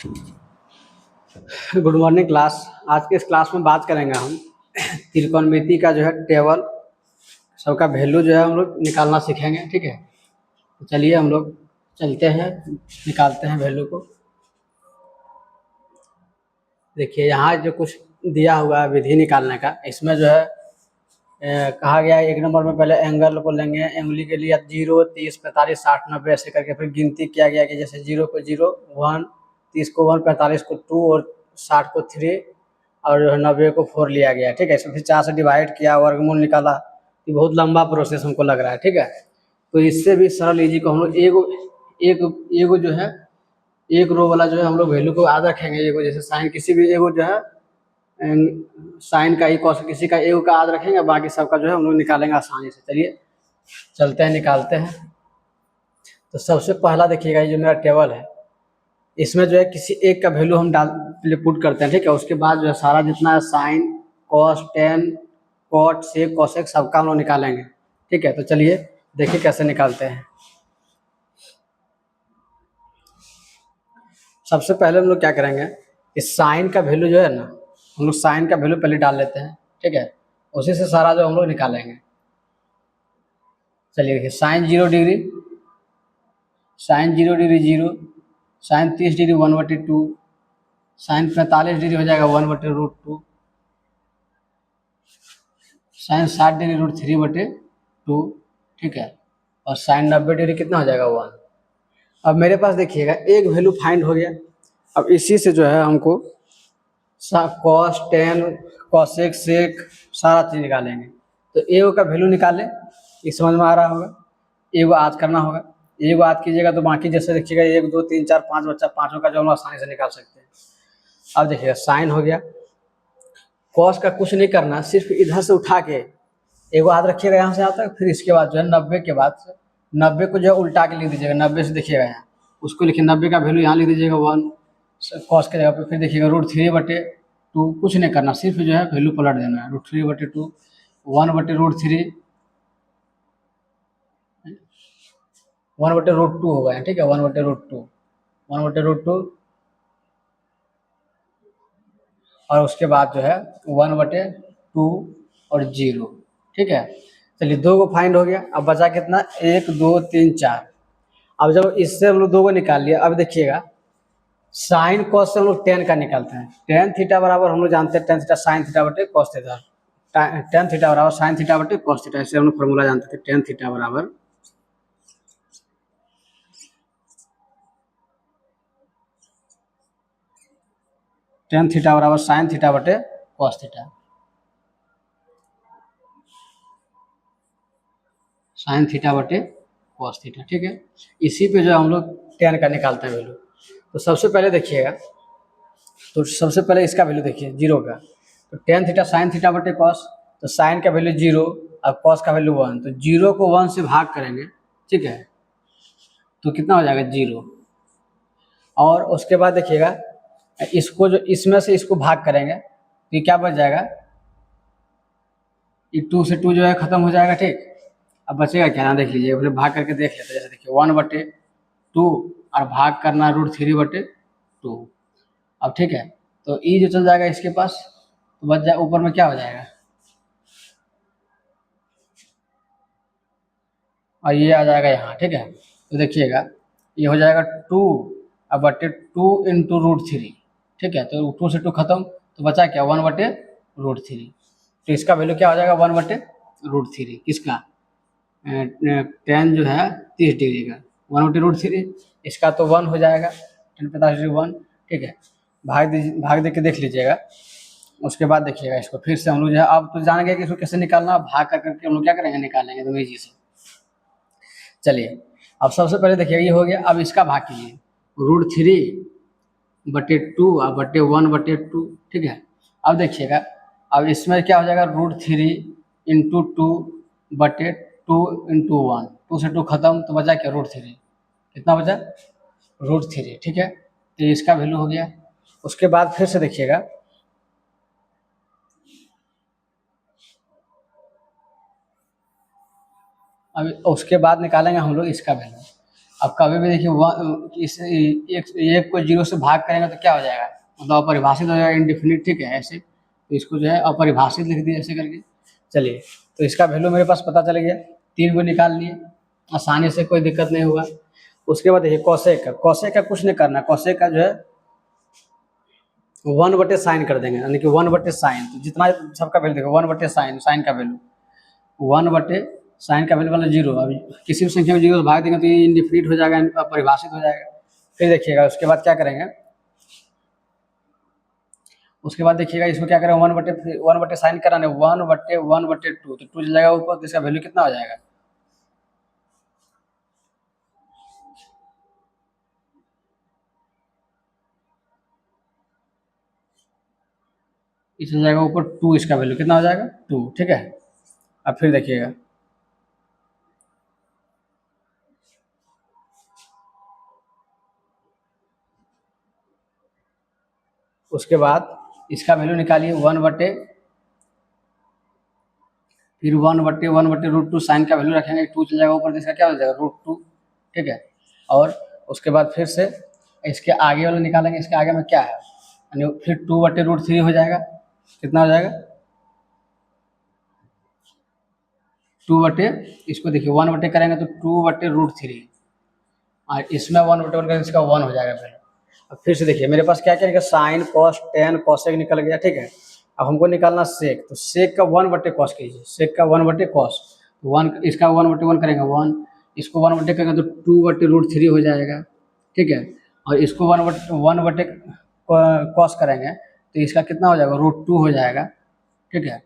Good morning class. आज के इस क्लास में बात करेंगे हम त्रिकोणमिति का जो है टेबल सबका वैल्यू जो है हम लोग निकालना सीखेंगे। ठीक है, तो चलिए हम लोग चलते हैं, निकालते हैं वैल्यू को। देखिए यहाँ जो कुछ दिया हुआ है विधि निकालने का, इसमें जो है कहा गया है एक नंबर में पहले एंगल को लेंगे, एंगुली के लिए 0, 30, 45, 60, 90 ऐसे करके फिर गिनती किया गया कि जैसे 0 को 0, 1, 30 को 1, 45 को 2 और 60 को 3 और जो है 90 को 4 लिया गया। ठीक है, इसमें फिर 4 से डिवाइड किया, वर्गमूल निकाला। ये बहुत लंबा प्रोसेस हमको लग रहा है। ठीक है, तो इससे भी सरल इजी को हम लोग एगो जो है एक रो वाला जो है हम लोग वैल्यू को याद रखेंगे। एगो जैसे साइन किसी भी एगो जो है साइन का ही कॉस किसी का एगो का याद रखेंगे, बाकी सबका जो है हम लोग निकालेंगे आसानी से। चलिए चलते हैं, निकालते हैं। तो सबसे पहला देखिएगा ये जो मेरा टेबल है, इसमें जो है किसी एक का वैल्यू हम पुट करते हैं। ठीक है, उसके बाद जो है सारा जितना साइन, कॉस, टेन, कॉट, सेक, कॉसेक सबका हम लोग निकालेंगे। ठीक है, तो चलिए देखिए कैसे निकालते हैं। सबसे पहले हम लोग क्या करेंगे, इस साइन का वैल्यू जो है ना, हम लोग साइन का वैल्यू पहले डाल लेते हैं। ठीक है, उसी से सारा जो हम लोग निकालेंगे। चलिए देखिए, sine 0 degree, sine 0 degree 0, sine 30 degree 1/2, sine 45 degree हो जाएगा 1/√2, साइन 60 डिग्री √3/2। ठीक है, और साइन 90 डिग्री कितना हो जाएगा 1। अब मेरे पास देखिएगा एक वैल्यू फाइंड हो गया। अब इसी से जो है हमको कॉस, टेन, कॉसेक, सेक सारा चीज निकालेंगे। तो एगो का वैल्यू निकालें, ये समझ में आ रहा होगा। एगो आज करना होगा, एगो आज कीजिएगा तो बाकी जैसे देखिएगा 1, 2, 3, 4, 5 बच्चा पाँचों का जो हम आसानी से निकाल सकते हैं। अब देखिएगा साइन हो गया, कॉस का कुछ नहीं करना, सिर्फ इधर से उठा के एगो याद रखिएगा यहाँ से यहाँ तक। फिर इसके बाद जो है 90 के बाद 90 को जो है उल्टा के लिख दीजिएगा। 90 से देखिएगा यहाँ, उसको लिखिए 90 का वैल्यू यहाँ लिख दीजिएगा 1 कॉस के जगह पे। फिर देखिएगा √3/2, कुछ नहीं करना, सिर्फ जो है वैल्यू पलट देना है। √3/2 1/√3 1/√2 होगा। ठीक है, 1/√2 1/√2 और उसके बाद जो है 1/2 और 0। ठीक है, चलिए 2 को फाइंड हो गया। अब बचा कितना, 1, 2, 3, 4। अब जब इससे हम लोग 2 को निकाल लिया, अब देखिएगा साइन कॉस से हम लोग टेन का निकालते हैं। टेन थीटा बराबर हम लोग जानते हैं, टेन थीटा साइन थीटा बटे कॉस थीटा। टेन थीटा बराबर साइन थीटा बटे कॉस थीटा, ऐसे हम लोग फॉर्मूला जानते थे। टेन थीटा बराबर साइन थीटा बटे कॉस थीटा, साइन थीटा बटे कॉस थीटा। ठीक है, इसी पे जो हम लोग टेन का निकालते हैं वैल्यू। तो सबसे पहले देखिएगा, तो सबसे पहले इसका वैल्यू देखिए 0 का। तो टेन थीटा साइन थीटा बटे कॉस, तो साइन का वैल्यू 0 और कॉस का वैल्यू 1। तो 0 को 1 से भाग करेंगे। ठीक है, तो कितना हो जाएगा 0। और उसके बाद देखिएगा इसको जो इसमें से इसको भाग करेंगे तो ये क्या बच जाएगा, ये 2 से 2 जो है खत्म हो जाएगा। ठीक, अब बचेगा क्या ना, देख लीजिए, फिर भाग करके देख लेते हैं। जैसे देखिए 1/2 और भाग करना √3/2। अब ठीक है, तो ई जो चल जाएगा इसके पास, तो बच जाए ऊपर में क्या हो जाएगा, और ये आ जाएगा यहाँ। ठीक है, तो देखिएगा ये हो जाएगा 2/2 ठीक है, तो 2 से 2 खत्म, तो बचा क्या 1/√3। तो इसका वैल्यू क्या हो जाएगा 1/√3। किसका, टेन जो है 30 डिग्री का 1/√3, इसका तो 1 हो जाएगा, टेन 45 डिग्री 1। ठीक है, भाग दे के देख लीजिएगा। उसके बाद देखिएगा इसको फिर से हम लोग जो है, अब तो जान गए कि इसको कैसे निकालना। भाग कर करके हम लोग क्या करेंगे, निकालेंगे तो इजी से। चलिए, अब सबसे पहले देखिएगा ये हो गया। अब इसका भाग कीजिए, √3/2 और बटे 1/2। ठीक है, अब देखिएगा, अब इसमें क्या हो जाएगा, √3 × 2/2 × 1, 2 से 2 खत्म, तो बचा क्या √3। कितना बचा √3। ठीक है, तो इसका वैल्यू हो गया। उसके बाद फिर से देखिएगा, अब उसके बाद निकालेंगे हम लोग इसका वैल्यू। अब कभी भी देखिए इस एक को जीरो से भाग करेंगे तो क्या हो जाएगा, मतलब अपरिभाषित हो जाएगा, इनडिफिनिट, ठीक है। ऐसे तो इसको जो है अपरिभाषित लिख दिया ऐसे करके। चलिए, तो इसका वैल्यू मेरे पास पता चल गया, 3 को निकाल लिए आसानी से, कोई दिक्कत नहीं हुआ। उसके बाद देखिए कौशेक का कुछ नहीं करना, कौशेक का जो है 1/sin कर देंगे, यानी कि 1/sin, तो जितना सबका वैल्यू देखो 1/sin, साइन का वैल्यू 1/sin का वैल्यू मतलब 0। अभी किसी भी संख्या में 0 से भाग देंगे तो ये इनडिफिनिट हो जाएगा, अपरिभाषित हो जाएगा। फिर देखिएगा उसके बाद क्या करेंगे, उसके बाद देखिएगा इसको क्या करें, 1/sin कराने 1/1/2, तो 2 जाएगा ऊपर, तो इसका वैल्यू कितना हो जाएगा, इस जाएगा ऊपर 2, इसका वैल्यू कितना हो जाएगा 2, ठीक है। अब फिर देखिएगा उसके बाद इसका वैल्यू निकालिए 1/1/√2 साइन का वैल्यू रखेंगे, 2 चल जाएगा ऊपर, तो इसका क्या हो जाएगा √2, ठीक है। और उसके बाद फिर से इसके आगे वाला निकालेंगे, इसके आगे में क्या है, यानी फिर 2/√3 हो जाएगा, कितना हो जाएगा 2 इसको देखिए 1 करेंगे तो 2/√3, और इसमें 1/1 करेंगे, इसका 1 हो जाएगा फिर। अब फिर से देखिए मेरे पास क्या क्या निकला, साइन, कॉस, टेन, कॉसेक निकल गया, ठीक है। अब हमको निकालना सेक, तो सेक का 1/cos कीजिए, सेक का 1/cos, 1 इसका 1/1 करेंगे 1, इसको 1 करेंगे तो 2/√3 हो जाएगा, ठीक है। और इसको 1/cos करेंगे तो इसका कितना हो जाएगा √2 हो जाएगा, ठीक है,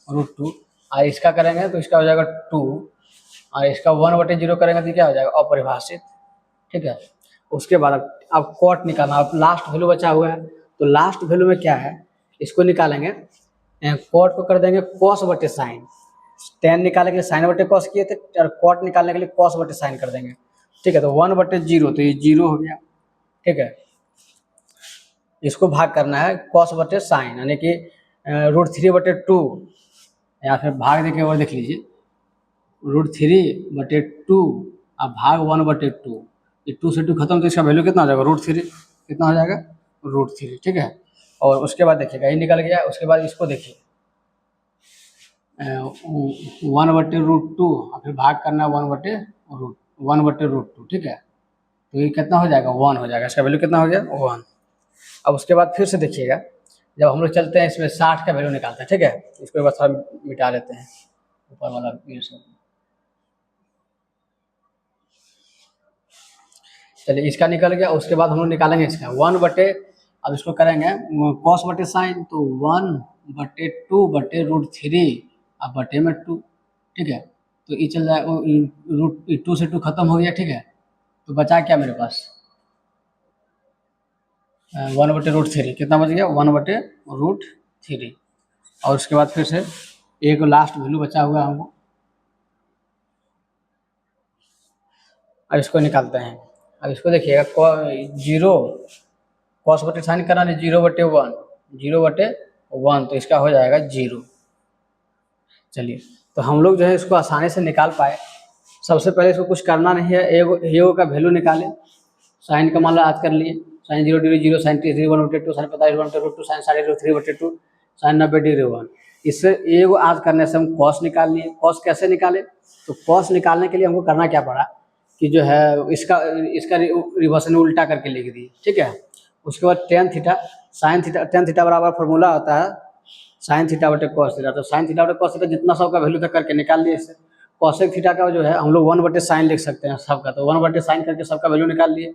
√2। और इसका करेंगे तो इसका हो जाएगा 2, और इसका 1/0 करेंगे तो क्या हो जाएगा अपरिभाषित, ठीक है। उसके बाद अब कॉट निकालना, अब लास्ट वैल्यू बचा हुआ है, तो लास्ट वैल्यू में क्या है, इसको निकालेंगे, कॉट को कर देंगे cos/sin, tan निकालने के लिए sin/cos किए थे, और कॉट निकालने के लिए cos/sin कर देंगे, ठीक है। तो 1/0, तो ये 0 हो गया, ठीक है। इसको भाग करना है cos/sin, यानी कि √3/2, या फिर भाग देके और देख लीजिए, √3/2 अब भाग 1/2, ये 2 से 2 खत्म, तो इसका वैल्यू कितना हो जाएगा √3, कितना हो जाएगा √3, ठीक है। और उसके बाद देखिएगा ये निकल गया, उसके बाद इसको देखिए 1/√2 और फिर भाग करना 1/√2, ठीक है। तो ये कितना हो जाएगा 1 हो जाएगा, इसका वैल्यू कितना हो गया 1। अब उसके बाद फिर से देखिएगा, जब हम लोग चलते हैं इसमें 60 का वैल्यू निकालते हैं, ठीक है। इसको एक बार थोड़ा मिटा लेते हैं ऊपर वाला ये सब। चलिए इसका निकल गया, उसके बाद हम लोग निकालेंगे इसका 1/, अब इसको करेंगे cos/sin, तो 1/2/√3 अब बटे में 2, ठीक है। तो ये चल जाए, √2 से 2 खत्म हो गया, ठीक है। तो बचा क्या मेरे पास 1/√3, कितना बच गया 1/√3। और उसके बाद फिर से एक लास्ट वैल्यू बचा हुआ है हमको, अब इसको निकालते हैं। अब इसको देखिएगा 0 cos/sin करना है 0/1, 0/1, तो इसका हो जाएगा 0। चलिए, तो हम लोग जो है इसको आसानी से निकाल पाए। सबसे पहले इसको कुछ करना नहीं है, एगो का वैल्यू निकालें, साइन का मान लो याद कर लिए, sine 0 degree 0, sine 30 degree 1/2, sine 45 1/2, sine 3/2, sine 90 degree 1। इससे एगो याद करने से हम कॉस निकाल लिए। कॉस कैसे निकाले, तो कॉस निकालने के लिए हमको करना क्या पड़ा कि जो है इसका रिवर्सन उल्टा करके लिख दिए, ठीक है। उसके बाद टेन थीटा बराबर फॉर्मूला होता है sin θ/cos θ, तो sin θ/cos θ जितना सबका वैल्यू था करके निकाल लिए इससे। cosec थीटा का जो है हम लोग 1/sin लिख सकते हैं सबका, तो 1/sin करके सबका वैल्यू निकाल लिए।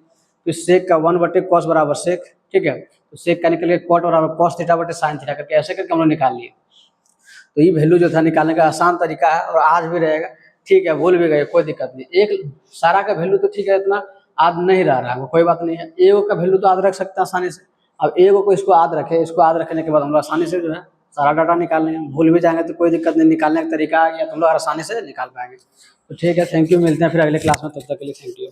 फिर सेक का 1/cos बराबर सेक, ठीक है। तो सेक का निकल गया cot बराबर cos θ/sin θ करके, ऐसे करके हम लोग निकाल लिए। तो ये वैल्यू जो था निकालने का आसान तरीका है, और आज भी रहेगा, ठीक है। भूल भी गए कोई दिक्कत नहीं, एक सारा का वैल्यू तो ठीक है इतना याद नहीं रह रहा है, कोई बात नहीं है, एगो का वैल्यू तो याद रख सकते हैं आसानी से। अब एगो को इसको याद रखे, इसको याद रखने के बाद हम लोग आसानी से जो है सारा डाटा निकाल लेंगे। भूल भी जाएंगे तो कोई दिक्कत नहीं, निकालने का तरीका आ गया तो हम लोग आसानी से निकाल पाएंगे। तो ठीक है, थैंक यू, मिलते हैं फिर अगले क्लास में, तब तक के लिए थैंक यू।